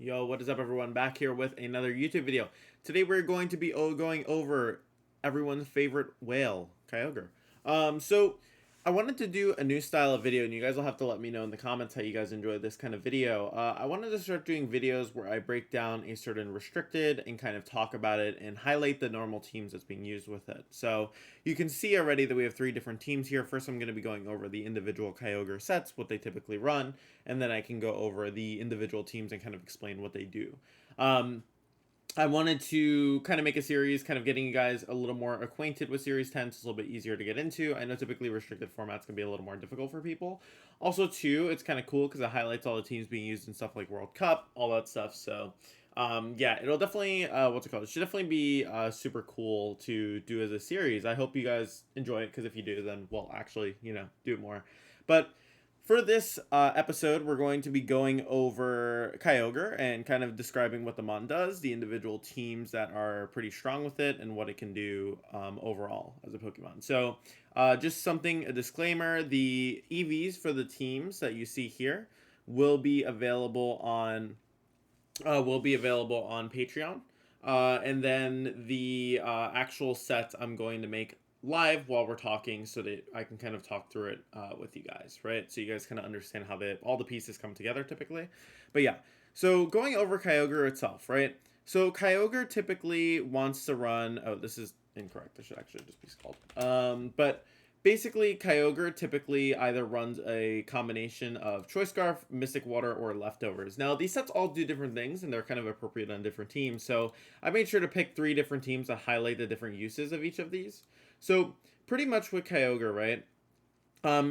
Yo, what is up, everyone? Back here with another YouTube video. Today we're going to be going over everyone's favorite whale, Kyogre. So I wanted to do a new style of video, and you guys will have to let me know in the comments how you guys enjoy this kind of video. I wanted to start doing videos where I break down a certain restricted and kind of talk about it and highlight the normal teams that's being used with it. So you can see already that we have 3 different teams here. First, I'm going to be going over the individual Kyogre sets, what they typically run, and then I can go over the individual teams and kind of explain what they do. I wanted to kind of make a series, kind of getting you guys a little more acquainted with Series 10, so it's a little bit easier to get into. I know typically restricted formats can be a little more difficult for people. Also, too, it's kind of cool because it highlights all the teams being used in stuff like World Cup, all that stuff. So, yeah, it'll definitely, what's it called? It should definitely be super cool to do as a series. I hope you guys enjoy it because if you do, then we'll actually, do it more. But for this episode, we're going to be going over Kyogre and kind of describing what the mon does, the individual teams that are pretty strong with it, and what it can do overall as a Pokemon. So, just a disclaimer: the EVs for the teams that you see here will be available on Patreon. And then the actual sets I'm going to make live while we're talking so that I can kind of talk through it with you guys, right? So you guys kind of understand how all the pieces come together typically. But yeah, so going over Kyogre itself, right? So Kyogre typically wants to run. Oh, this is incorrect. This should actually just be called. But basically, Kyogre typically either runs a combination of Choice Scarf, Mystic Water, or Leftovers. Now, these sets all do different things, and they're kind of appropriate on different teams. So I made sure to pick 3 different teams to highlight the different uses of each of these. So pretty much with Kyogre, right?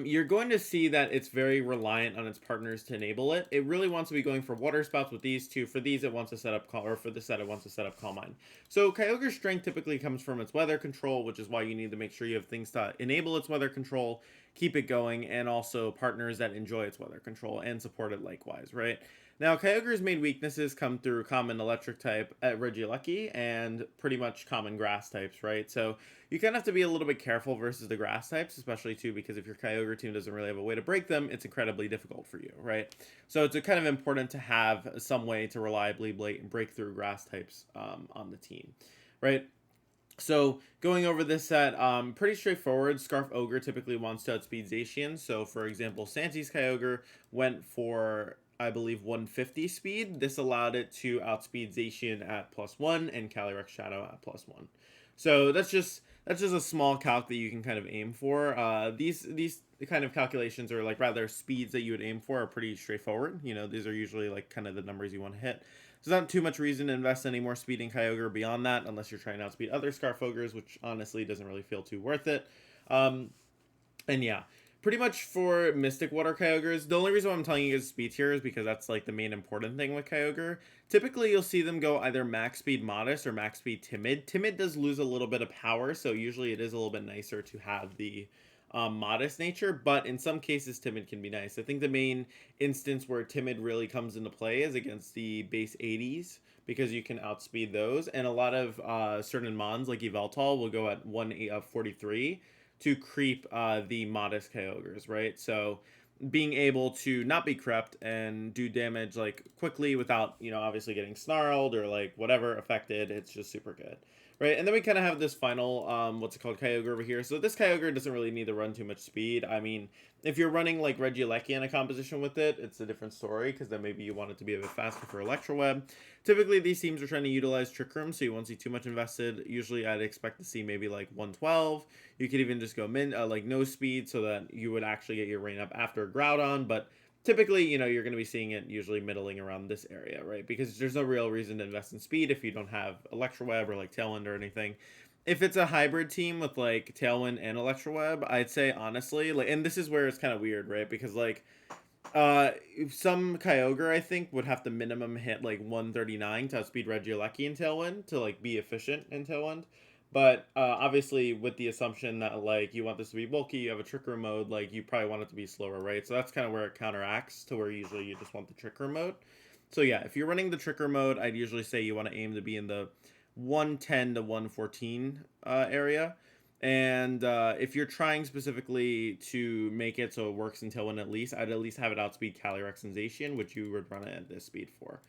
You're going to see that it's very reliant on its partners to enable it. It really wants to be going for water spouts with these 2. For these, it wants to set up or for the set, it wants to set up Calm Mind. So Kyogre's strength typically comes from its weather control, which is why you need to make sure you have things to enable its weather control, keep it going, and also partners that enjoy its weather control and support it likewise, right? Now, Kyogre's main weaknesses come through common electric type at Regieleki and pretty much common grass types, right? So you kind of have to be a little bit careful versus the grass types, especially too because if your Kyogre team doesn't really have a way to break them, it's incredibly difficult for you, right? So it's kind of important to have some way to reliably break through grass types on the team, right? So going over this set, pretty straightforward. Scarf Ogre typically wants to outspeed Zacian. So for example, Santi's Kyogre went for, I believe, 150 speed. This allowed it to outspeed Zacian at +1 and Calyrex Shadow at +1. So that's just a small calc that you can kind of aim for. These kind of calculations, or like rather speeds that you would aim for, are pretty straightforward. These are usually like kind of the numbers you want to hit. There's not too much reason to invest any more speed in Kyogre beyond that, unless you're trying to outspeed other Scarf Ogres, which honestly doesn't really feel too worth it. And yeah, pretty much for Mystic Water Kyogres, the only reason why I'm telling you guys speed here is because that's like the main important thing with Kyogre. Typically, you'll see them go either max speed Modest or max speed Timid. Timid does lose a little bit of power, so usually it is a little bit nicer to have the modest nature, but in some cases Timid can be nice. I think the main instance where Timid really comes into play is against the base 80s, because you can outspeed those, and a lot of certain mons like Yveltal will go at 143 to creep the modest Kyogres, right? So being able to not be crept and do damage like quickly without, obviously getting snarled or like whatever affected, it's just super good. Right, and then we kind of have this final, Kyogre over here. So this Kyogre doesn't really need to run too much speed. I mean, if you're running like Regieleki in a composition with it, it's a different story, because then maybe you want it to be a bit faster for Electroweb. Typically, these teams are trying to utilize Trick Room, so you won't see too much invested. Usually, I'd expect to see maybe like 112. You could even just go like no speed, so that you would actually get your rain up after Groudon, but typically, you're going to be seeing it usually middling around this area, right? Because there's no real reason to invest in speed if you don't have Electroweb or like Tailwind or anything. If it's a hybrid team with like Tailwind and Electroweb, I'd say honestly, like, and this is where it's kind of weird, right? Because like, some Kyogre I think would have to minimum hit like 139 to outspeed Regieleki in Tailwind to like be efficient in Tailwind. But obviously, with the assumption that like you want this to be bulky, you have a Trick Room mode, like you probably want it to be slower, right? So that's kind of where it counteracts to where usually you just want the Trick Room mode. So yeah, if you're running the Trick Room mode, I'd usually say you want to aim to be in the 110 to 114 area. And if you're trying specifically to make it so it works in Tailwind at least, I'd at least have it outspeed Calyrex and Zacian, which you would run it at this speed for.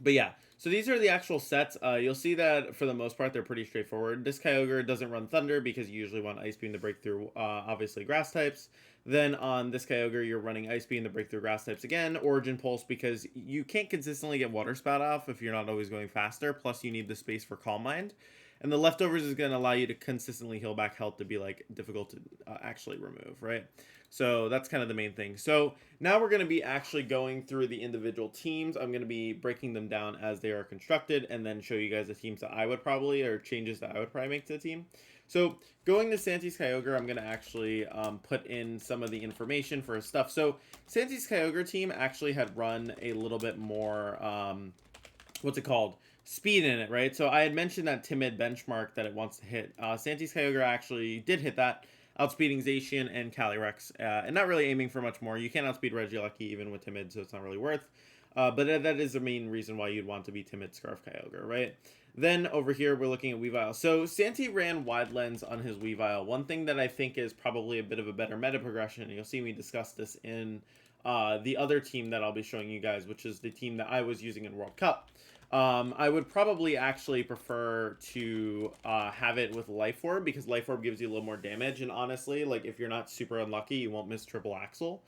But yeah, so these are the actual sets. You'll see that for the most part they're pretty straightforward. This Kyogre doesn't run Thunder because you usually want Ice Beam to break through obviously grass types. Then on this Kyogre you're running Ice Beam to break through grass types again. Origin Pulse because you can't consistently get Water Spout off if you're not always going faster. Plus you need the space for Calm Mind. And the leftovers is going to allow you to consistently heal back health to be like difficult to actually remove, right? So that's kind of the main thing. So now we're going to be actually going through the individual teams. I'm going to be breaking them down as they are constructed and then show you guys the teams that I would probably, or changes that I would probably make to the team. So going to Santi's Kyogre, I'm going to actually put in some of the information for his stuff. So Santi's Kyogre team actually had run a little bit more, what's it called? Speed in it, right? So I had mentioned that timid benchmark that it wants to hit. Santi's Kyogre actually did hit that, outspeeding Zacian and Calyrex, and not really aiming for much more. You can't outspeed Regieleki even with timid, so it's not really worth. But that is the main reason why you'd want to be timid Scarf Kyogre, right? Then over here, we're looking at Weavile. So Santi ran Wide Lens on his Weavile. One thing that I think is probably a bit of a better meta progression, and you'll see me discuss this in the other team that I'll be showing you guys, which is the team that I was using in World Cup. I would probably actually prefer to have it with Life Orb because Life Orb gives you a little more damage. And honestly, like if you're not super unlucky, you won't miss Triple Axel.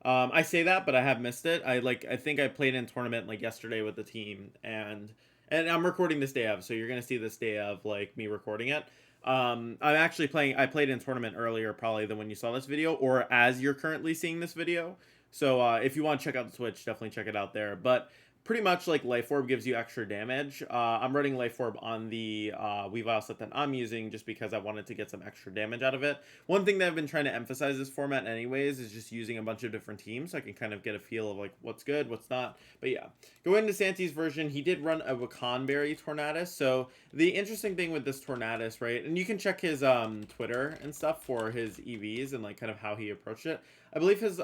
I say that, but I have missed it. I think I played in tournament like yesterday with the team, and I'm recording this day of, so you're gonna see this day of like me recording it. I'm actually playing. I played in tournament earlier, probably than when you saw this video, or as you're currently seeing this video. So if you want to check out the Twitch, definitely check it out there. But pretty much like Life Orb gives you extra damage. I'm running Life Orb on the Weavile set that I'm using just because I wanted to get some extra damage out of it. One thing that I've been trying to emphasize this format anyways is just using a bunch of different teams so I can kind of get a feel of like what's good, what's not. But yeah, going into Santi's version, he did run a Wakanberry Tornadus. So the interesting thing with this Tornadus, right, and you can check his Twitter and stuff for his EVs and like kind of how he approached it. I believe his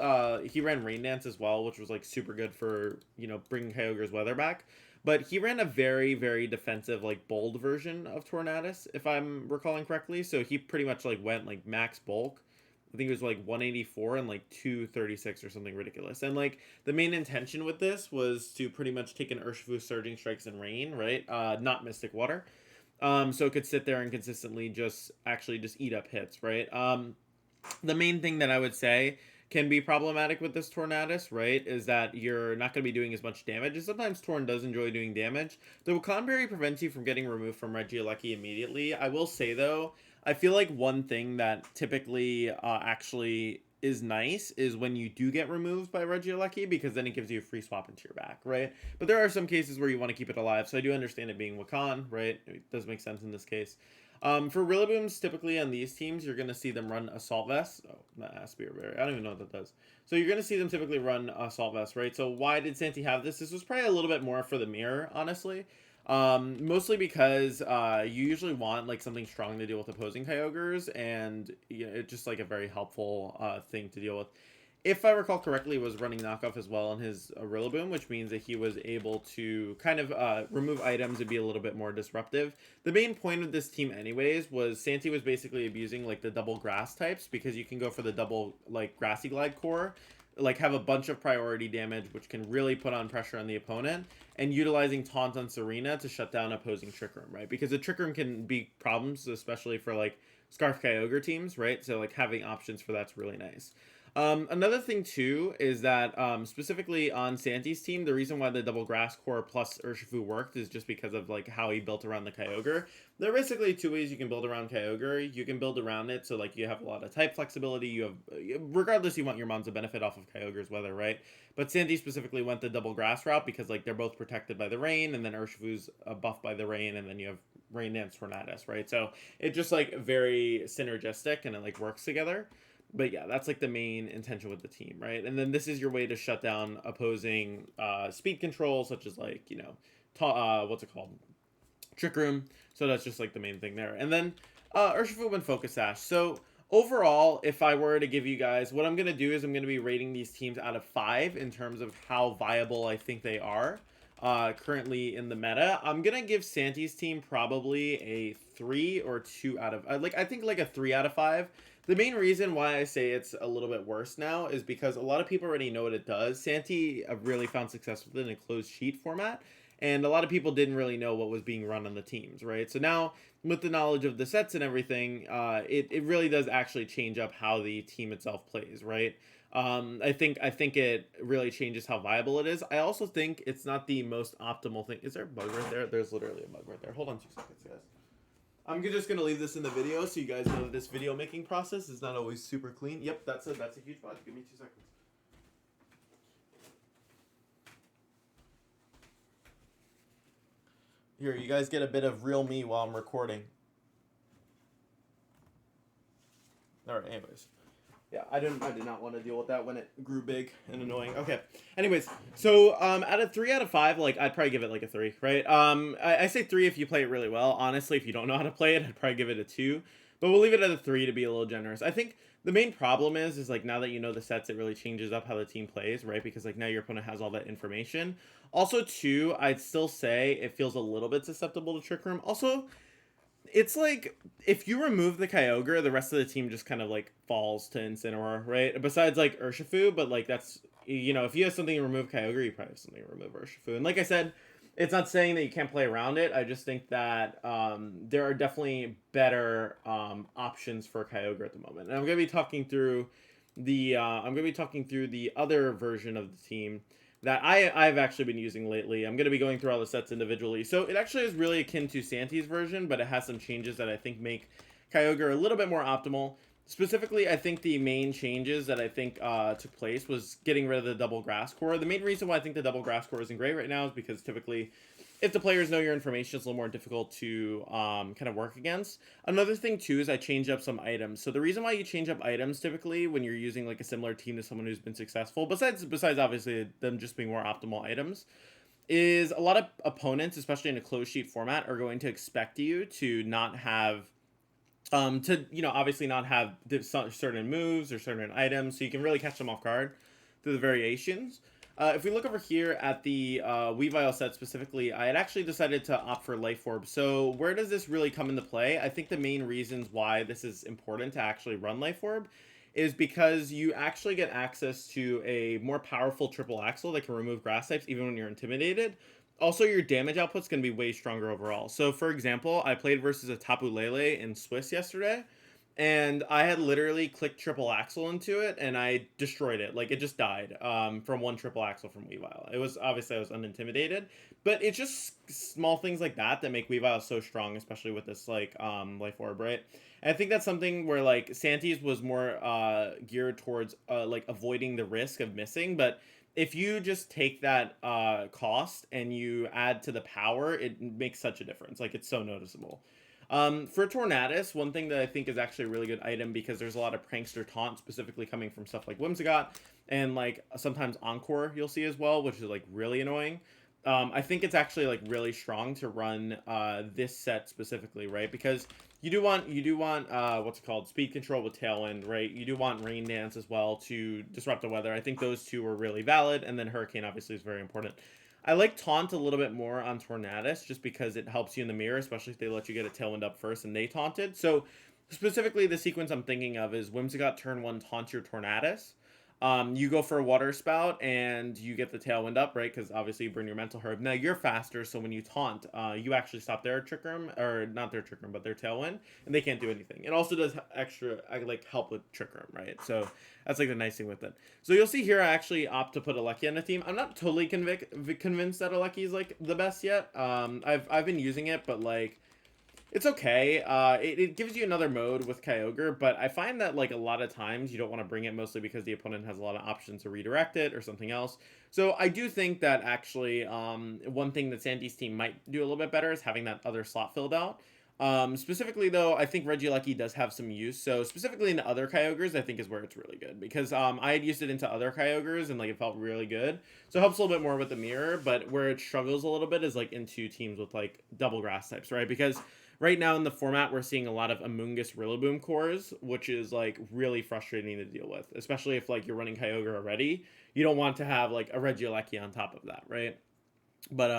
he ran Rain Dance as well, which was like super good for, you know, bringing Kyogre's weather back. But he ran a very, very defensive, like bold version of Tornadus, if I'm recalling correctly. So he pretty much like went like max bulk. I think it was like 184 and like 236 or something ridiculous. And like the main intention with this was to pretty much take an Urshifu Surging Strikes and Rain, right? Not Mystic Water. So it could sit there and consistently just eat up hits, right? The main thing that I would say can be problematic with this Tornadus, right, is that you're not going to be doing as much damage. And sometimes Torn does enjoy doing damage. The Wakanberry prevents you from getting removed from Regieleki immediately. I will say, though, I feel like one thing that typically actually is nice is when you do get removed by Regieleki, because then it gives you a free swap into your back, right? But there are some cases where you want to keep it alive, so I do understand it being Wakan, right? It does make sense in this case. For Rillabooms, typically on these teams, you're going to see them run Assault Vest. Oh, not Aspire Berry. I don't even know what that does. So you're going to see them typically run Assault Vest, right? So why did Santi have this? This was probably a little bit more for the mirror, honestly. Mostly because you usually want like something strong to deal with opposing Kyogres, and you know, it's just like a very helpful thing to deal with. If I recall correctly, was running knockoff as well on his Rillaboom, which means that he was able to kind of remove items and be a little bit more disruptive. The main point of this team anyways was Santi was basically abusing like the double grass types, because you can go for the double like Grassy Glide core, like have a bunch of priority damage, which can really put on pressure on the opponent, and utilizing Taunt on Serena to shut down opposing Trick Room, right? Because the Trick Room can be problems, especially for like Scarf Kyogre teams, right? So like having options for that's really nice. Another thing too is that specifically on Santi's team, the reason why the double grass core plus Urshifu worked is just because of like how he built around the Kyogre. There are basically two ways you can build around Kyogre. You can build around it so like you have a lot of type flexibility. You have, regardless, you want your mom to benefit off of Kyogre's weather, right? But Santi specifically went the double grass route because like they're both protected by the rain, and then Urshifu's buffed by the rain, and then you have Rain Dance Tornadus, right? So it's just like very synergistic and it like works together. But yeah, that's like the main intention with the team, right? And then this is your way to shut down opposing speed control, such as like, you know, what's it called? Trick Room. So that's just like the main thing there. And then Urshifu and Focus Sash. So overall, if I were to give you guys, what I'm going to do is I'm going to be rating these teams out of 5 in terms of how viable I think they are currently in the meta. I'm going to give Santi's team probably a 3 or 2 out of, I think like a 3 out of 5. The main reason why I say it's a little bit worse now is because a lot of people already know what it does. Santi really found success with it in a closed sheet format, and a lot of people didn't really know what was being run on the teams, right? So now, with the knowledge of the sets and everything, it really does actually change up how the team itself plays, right? I think it really changes how viable it is. I also think it's not the most optimal thing. Is there a bug right there? There's literally a bug right there. Hold on 2 seconds, guys. I'm just gonna leave this in the video so you guys know that this video making process is not always super clean. Yep, that's a huge bug. Give me 2 seconds. Here, you guys get a bit of real me while I'm recording. All right. Anyways, yeah, I did not want to deal with that when it grew big and annoying. Okay. Anyways, so out of 3 out of 5, like I'd probably give it like a 3, right? I say 3 if you play it really well. Honestly, if you don't know how to play it, I'd probably give it a 2. But we'll leave it at a 3 to be a little generous. I think the main problem is like now that you know the sets, it really changes up how the team plays, right? Because like now your opponent has all that information. Also, too, I'd still say it feels a little bit susceptible to Trick Room. Also, it's like if you remove the Kyogre, the rest of the team just kind of like falls to Incineroar, right? Besides like Urshifu, but like that's if you have something to remove Kyogre, you probably have something to remove Urshifu. And like I said, it's not saying that you can't play around it. I just think that there are definitely better options for Kyogre at the moment. And I'm gonna be talking through the other version of the team that I've actually been using lately. I'm going to be going through all the sets individually. So it actually is really akin to Santi's version, but it has some changes that I think make Kyogre a little bit more optimal. Specifically, I think the main changes that I think took place was getting rid of the double grass core. The main reason why I think the double grass core isn't great right now is because typically if the players know your information, it's a little more difficult to kind of work against. Another thing too is I change up some items. So the reason why you change up items typically when you're using like a similar team to someone who's been successful, besides obviously them just being more optimal items, is a lot of opponents, especially in a closed sheet format, are going to expect you to not have obviously not have certain moves or certain items, so you can really catch them off guard through the variations. If we look over here at the Weavile set specifically, I had actually decided to opt for Life Orb. So where does this really come into play? I think the main reasons why this is important to actually run Life Orb is because you actually get access to a more powerful triple axle that can remove grass types even when you're intimidated. Also, your damage output's going to be way stronger overall. So, for example, I played versus a Tapu Lele in Swiss yesterday, and I had literally clicked triple axle into it, and I destroyed it. Like, it just died from one triple axle from Weavile. It was, obviously, I was unintimidated, but it's just small things like that that make Weavile so strong, especially with this, like, Life Orb, right? And I think that's something where, like, Santi's was more geared towards, like, avoiding the risk of missing, but if you just take that cost and you add to the power, it makes such a difference. Like, it's so noticeable. For Tornadus, one thing that I think is actually a really good item because there's a lot of prankster taunt specifically coming from stuff like Whimsicott and like sometimes Encore you'll see as well, which is like really annoying. I think it's actually like really strong to run this set specifically, right? Because you do want what's it called, speed control with Tailwind, right? You do want Rain Dance as well to disrupt the weather. I think those two are really valid, and then Hurricane obviously is very important. I like Taunt a little bit more on Tornadus just because it helps you in the mirror, especially if they let you get a Tailwind up first and they taunted. So specifically the sequence I'm thinking of is Whimsicott turn 1 taunt your Tornadus. You go for a Water Spout and you get the Tailwind up, right? Because obviously you burn your Mental Herb. Now you're faster, so when you taunt, you actually stop their Trick Room, or not their Trick Room, but their Tailwind, and they can't do anything. It also does extra, like, help with Trick Room, right? So that's like the nice thing with it. So you'll see here I actually opt to put Alekia on the team. I'm not totally convinced that Alekia is like the best yet. I've been using it, but like it's okay. It gives you another mode with Kyogre, but I find that like a lot of times you don't want to bring it mostly because the opponent has a lot of options to redirect it or something else. So I do think that actually one thing that Sandy's team might do a little bit better is having that other slot filled out. Specifically though, I think Regieleki does have some use. So specifically in the other Kyogres, I think is where it's really good because I had used it into other Kyogres and like it felt really good. So it helps a little bit more with the mirror, but where it struggles a little bit is like into teams with like double grass types, right? Because right now in the format, we're seeing a lot of Amoonguss Rillaboom cores, which is like really frustrating to deal with, especially if like you're running Kyogre already. You don't want to have like a Regieleki on top of that, right? But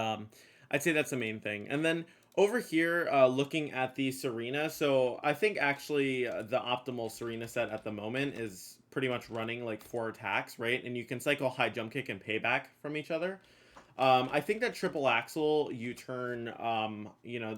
I'd say that's the main thing. And then Over here, looking at the Serena, so I think actually the optimal Serena set at the moment is pretty much running like 4 attacks, right? And you can cycle high jump kick and payback from each other. I think that triple axle, U-turn,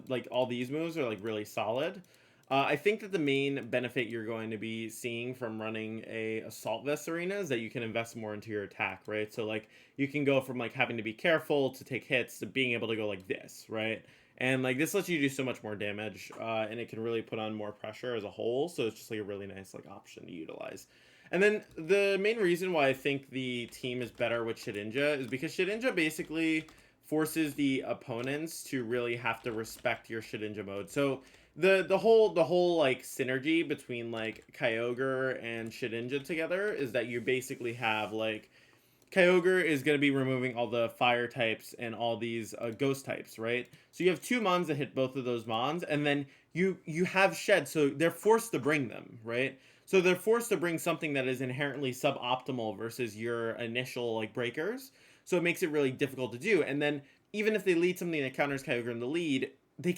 like all these moves are like really solid. I think that the main benefit you're going to be seeing from running a assault vest arena is that you can invest more into your attack, right? So like you can go from like having to be careful to take hits to being able to go like this, right? And like this lets you do so much more damage, and it can really put on more pressure as a whole. So it's just like a really nice like option to utilize. And then the main reason why I think the team is better with Shedinja is because Shedinja basically forces the opponents to really have to respect your Shedinja mode. So the whole like synergy between like Kyogre and Shedinja together is that you basically have like Kyogre is going to be removing all the fire types and all these ghost types, right? So you have 2 mons that hit both of those mons, and then you have Shed, so they're forced to bring them, right? So they're forced to bring something that is inherently suboptimal versus your initial like breakers. So it makes it really difficult to do. And then even if they lead something that counters Kyogre in the lead, they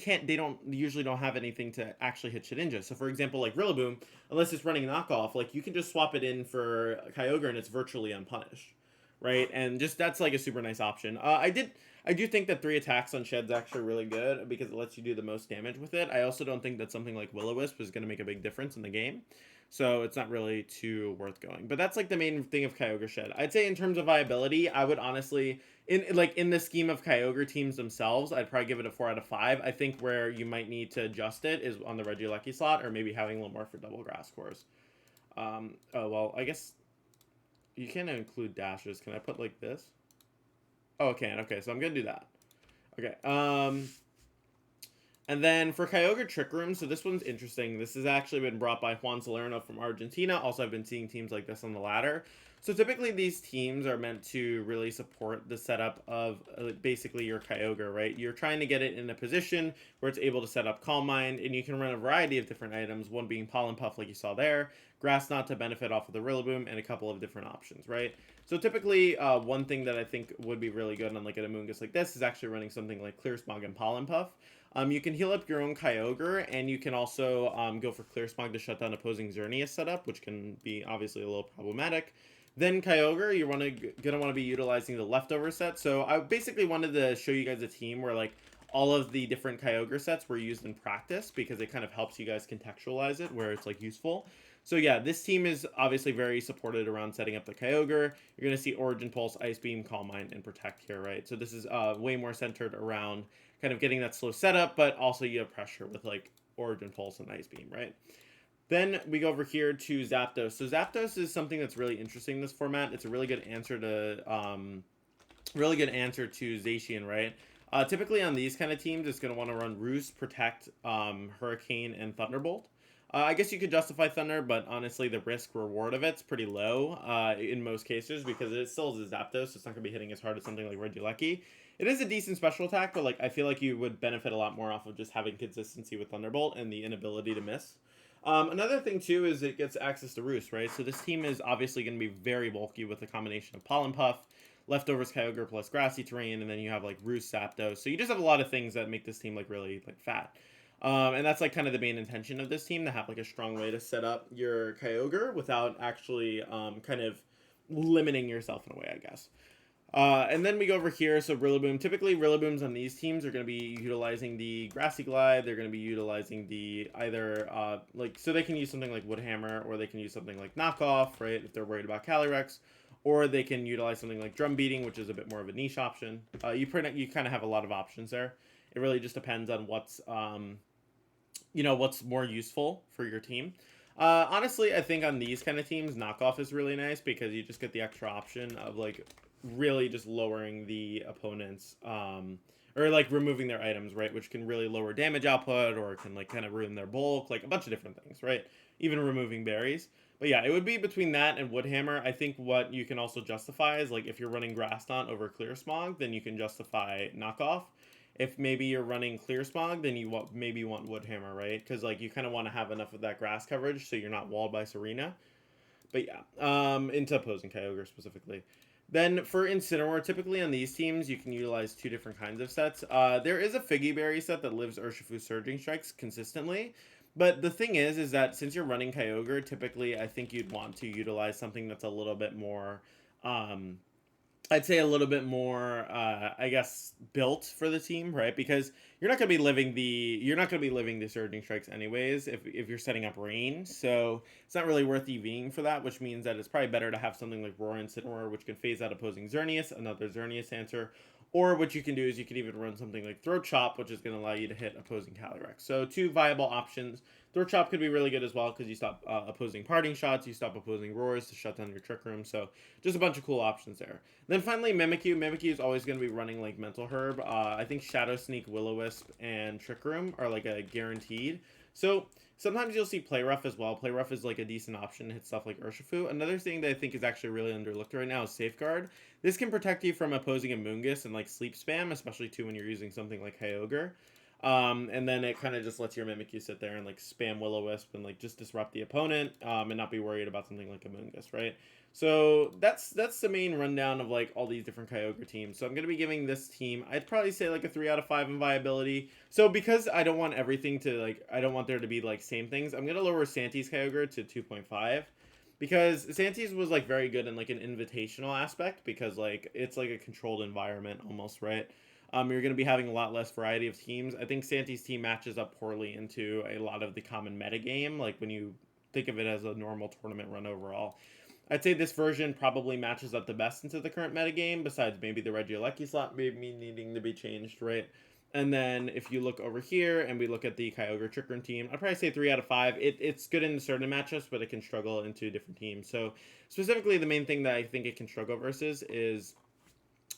usually don't have anything to actually hit Shedinja. So for example, like Rillaboom, unless it's running knockoff, like you can just swap it in for Kyogre and it's virtually unpunished, right? And just that's like a super nice option. I do think that 3 attacks on Shed's actually really good because it lets you do the most damage with it. I also don't think that something like Will-O-Wisp is going to make a big difference in the game. So it's not really too worth going. But that's like the main thing of Kyogre Shed. I'd say in terms of viability, I would honestly in the scheme of Kyogre teams themselves, I'd probably give it a 4 out of 5. I think where you might need to adjust it is on the Regieleki slot or maybe having a little more for double grass cores. Oh well, I guess you can't include dashes. Can I put like this? Oh, I can. Okay, so I'm gonna do that. Okay. And then for Kyogre Trick Room, so this one's interesting. This has actually been brought by Juan Salerno from Argentina. Also, I've been seeing teams like this on the ladder. So typically these teams are meant to really support the setup of basically your Kyogre, right? You're trying to get it in a position where it's able to set up Calm Mind, and you can run a variety of different items, one being Pollen Puff like you saw there, Grass Knot to benefit off of the Rillaboom, and a couple of different options, right? So typically, one thing that I think would be really good on like an Amoonguss like this is actually running something like Clear Smog and Pollen Puff. You can heal up your own Kyogre, and you can also go for Clear Smog to shut down opposing Xerneas setup, which can be obviously a little problematic. Then Kyogre, you're gonna want to be utilizing the leftover set. So I basically wanted to show you guys a team where like all of the different Kyogre sets were used in practice because it kind of helps you guys contextualize it where it's like useful. So yeah, this team is obviously very supported around setting up the Kyogre. You're going to see Origin Pulse, Ice Beam, Calm Mind, and Protect here, right? So this is way more centered around kind of getting that slow setup, but also you have pressure with like Origin Pulse and Ice Beam, right? Then we go over here to Zapdos. So Zapdos is something that's really interesting in this format. It's a really good answer to Zacian, right? Typically on these kind of teams, it's going to want to run Roost, Protect, Hurricane, and Thunderbolt. I guess you could justify Thunder, but honestly, the risk-reward of it's pretty low in most cases because it still is a Zapdos, so it's not going to be hitting as hard as something like Regieleki. It is a decent special attack, but like I feel like you would benefit a lot more off of just having consistency with Thunderbolt and the inability to miss. Another thing, too, is it gets access to Roost, right? So this team is obviously going to be very bulky with a combination of Pollen Puff, Leftovers Kyogre plus Grassy Terrain, and then you have, like, Roost Zapdos. So you just have a lot of things that make this team, like, really, like, fat. And that's, like, kind of the main intention of this team, to have, like, a strong way to set up your Kyogre without actually kind of limiting yourself in a way, I guess. And then we go over here. So Rillaboom. Typically, Rillabooms on these teams are going to be utilizing the Grassy Glide. They're going to be utilizing the either so they can use something like Woodhammer, or they can use something like Knockoff, right? If they're worried about Calyrex, or they can utilize something like Drum Beating, which is a bit more of a niche option. You kind of have a lot of options there. It really just depends on what's what's more useful for your team. Honestly, I think on these kind of teams, Knockoff is really nice because you just get the extra option of like really just lowering the opponent's or like removing their items, right, which can really lower damage output or can like kind of ruin their bulk, like a bunch of different things, right? Even removing berries. But yeah, it would be between that and Woodhammer. I think what you can also justify is like if you're running Grass Knot over Clear Smog, then you can justify Knockoff. If maybe you're running Clear Smog, then you maybe want Woodhammer, right? Because like you kind of want to have enough of that grass coverage so you're not walled by Serena. But yeah, into opposing Kyogre specifically. Then for Incineroar, typically on these teams, you can utilize two different kinds of sets. There is a Figgy Berry set that lives Urshifu Surging Strikes consistently. But the thing is that since you're running Kyogre, typically I think you'd want to utilize something that's a little bit more, um, I'd say a little bit more, I guess, built for the team, right? Because you're not gonna be living the surging strikes anyways if you're setting up rain. So it's not really worth EVing for that, which means that it's probably better to have something like Roar and Incineroar, which can phase out opposing Xerneas, another Xerneas answer. Or what you can do is you can even run something like Throat Chop, which is going to allow you to hit opposing Calyrex. So two viable options. Throat Chop could be really good as well because you stop opposing parting shots, you stop opposing roars to shut down your Trick Room. So just a bunch of cool options there. Then finally, Mimikyu. Mimikyu is always going to be running like Mental Herb. I think Shadow Sneak, Will-O-Wisp, and Trick Room are like a guaranteed. So sometimes you'll see Play Rough as well. Play Rough is like a decent option to hit stuff like Urshifu. Another thing that I think is actually really underlooked right now is Safeguard. This can protect you from opposing a Moongus and like sleep spam, especially too when you're using something like Kyogre. And then it kind of just lets your Mimikyu sit there and like spam Will-O-Wisp and like just disrupt the opponent and not be worried about something like a Moongus, right? So that's the main rundown of like all these different Kyogre teams. So I'm gonna be giving this team, I'd probably say like a 3 out of 5 in viability. So because I don't want everything to like, I don't want there to be like same things, I'm gonna lower Santi's Kyogre to 2.5 because Santi's was like very good in like an invitational aspect because like it's like a controlled environment almost, right? You're going to be having a lot less variety of teams. I think Santi's team matches up poorly into a lot of the common metagame, like when you think of it as a normal tournament run overall. I'd say this version probably matches up the best into the current metagame, besides maybe the Regieleki slot maybe needing to be changed, right? And then if you look over here and we look at the Kyogre Trick Room team, I'd probably say 3 out of 5. It's good in certain matchups, but it can struggle into different teams. So specifically, the main thing that I think it can struggle versus is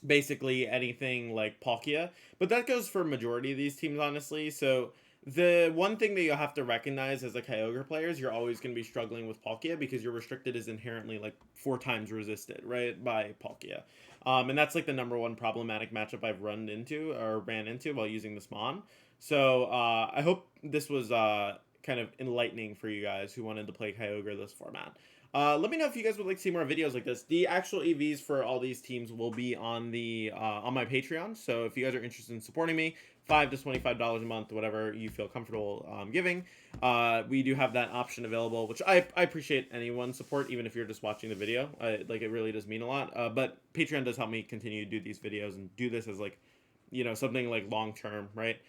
basically anything like Palkia, but that goes for majority of these teams, honestly. So the one thing that you have to recognize as a Kyogre player is you're always going to be struggling with Palkia because your restricted is inherently like 4 times resisted, right, by Palkia. And that's like the number one problematic matchup I've ran into while using this Mon. So I hope this was kind of enlightening for you guys who wanted to play Kyogre this format. Let me know if you guys would like to see more videos like this. The actual EVs for all these teams will be on the on my Patreon. So if you guys are interested in supporting me, $5 to $25 a month, whatever you feel comfortable giving, we do have that option available. Which I appreciate anyone's support, even if you're just watching the video. Like it really does mean a lot. But Patreon does help me continue to do these videos and do this as like, you know, something like long term, right?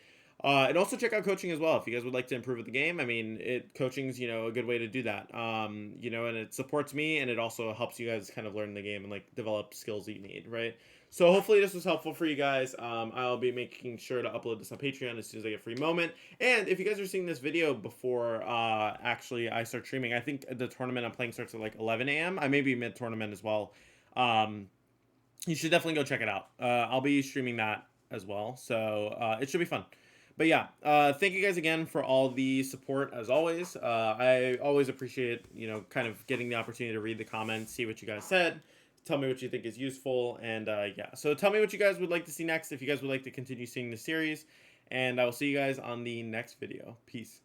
And also check out coaching as well if you guys would like to improve with the game. I mean, coaching's, you know, a good way to do that. You know, and it supports me and it also helps you guys kind of learn the game and like develop skills that you need, right? So hopefully this was helpful for you guys. I'll be making sure to upload this on Patreon as soon as I get a free moment. And if you guys are seeing this video before actually I start streaming, I think the tournament I'm playing starts at like 11 a.m. I may be mid-tournament as well. You should definitely go check it out. I'll be streaming that as well. So it should be fun. But yeah, thank you guys again for all the support as always. I always appreciate, you know, kind of getting the opportunity to read the comments, see what you guys said, tell me what you think is useful, and yeah. So tell me what you guys would like to see next, if you guys would like to continue seeing the series, and I will see you guys on the next video. Peace.